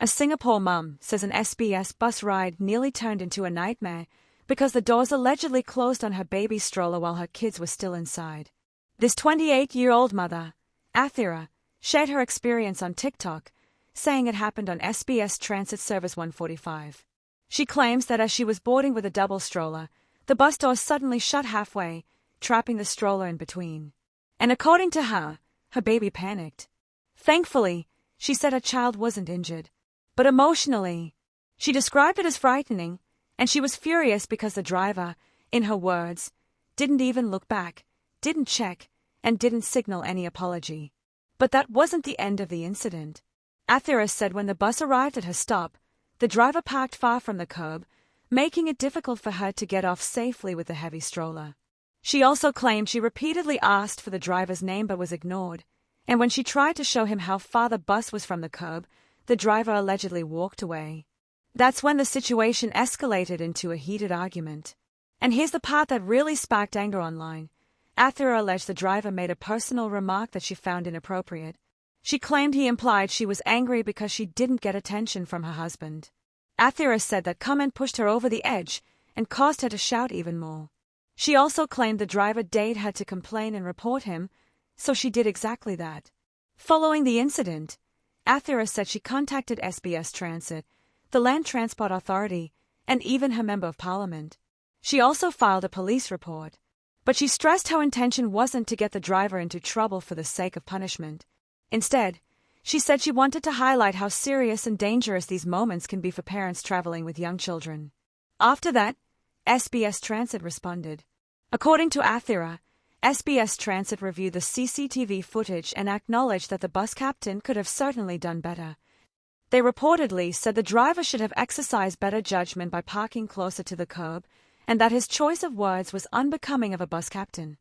A Singapore mum says an SBS bus ride nearly turned into a nightmare because the doors allegedly closed on her baby stroller while her kids were still inside. This 28-year-old mother, Athira, shared her experience on TikTok, saying it happened on SBS Transit Service 145. She claims that as she was boarding with a double stroller, the bus doors suddenly shut halfway, trapping the stroller in between. And according to her baby panicked. Thankfully, she said her child wasn't injured. But emotionally, she described it as frightening, and she was furious because the driver, in her words, didn't even look back, didn't check, and didn't signal any apology. But that wasn't the end of the incident. Athira said when the bus arrived at her stop, the driver parked far from the curb, making it difficult for her to get off safely with the heavy stroller. She also claimed she repeatedly asked for the driver's name but was ignored, and when she tried to show him how far the bus was from the curb, the driver allegedly walked away. That's when the situation escalated into a heated argument. And here's the part that really sparked anger online. Athira alleged the driver made a personal remark that she found inappropriate. She claimed he implied she was angry because she didn't get attention from her husband. Athira said that comment pushed her over the edge and caused her to shout even more. She also claimed the driver dared her to complain and report him, so she did exactly that. Following the incident, Athira said she contacted SBS Transit, the Land Transport Authority, and even her Member of Parliament. She also filed a police report. But she stressed her intention wasn't to get the driver into trouble for the sake of punishment. Instead, she said she wanted to highlight how serious and dangerous these moments can be for parents traveling with young children. After that, SBS Transit responded. According to Athira, SBS Transit reviewed the CCTV footage and acknowledged that the bus captain could have certainly done better. They reportedly said the driver should have exercised better judgment by parking closer to the curb, and that his choice of words was unbecoming of a bus captain.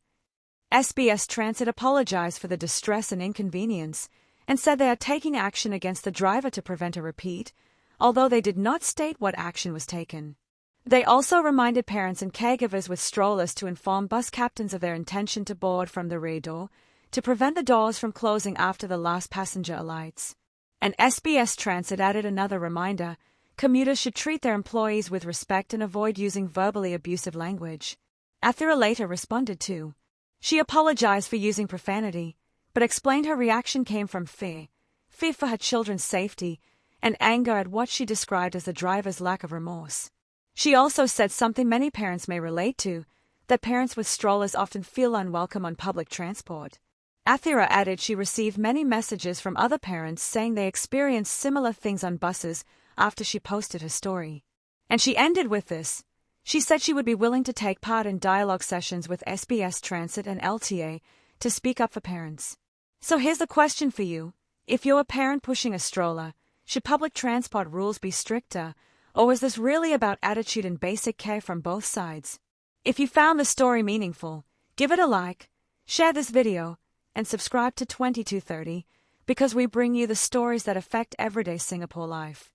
SBS Transit apologized for the distress and inconvenience, and said they are taking action against the driver to prevent a repeat, although they did not state what action was taken. They also reminded parents and caregivers with strollers to inform bus captains of their intention to board from the rear door, to prevent the doors from closing after the last passenger alights. And SBS Transit added another reminder: commuters should treat their employees with respect and avoid using verbally abusive language. Athira later responded too. She apologized for using profanity, but explained her reaction came from fear for her children's safety, and anger at what she described as the driver's lack of remorse. She also said something many parents may relate to, that parents with strollers often feel unwelcome on public transport. Athira added she received many messages from other parents saying they experienced similar things on buses after she posted her story. And she ended with this. She said she would be willing to take part in dialogue sessions with SBS Transit and LTA to speak up for parents. So here's the question for you. If you're a parent pushing a stroller, should public transport rules be stricter, or is this really about attitude and basic care from both sides? If you found the story meaningful, give it a like, share this video, and subscribe to 2230, because we bring you the stories that affect everyday Singapore life.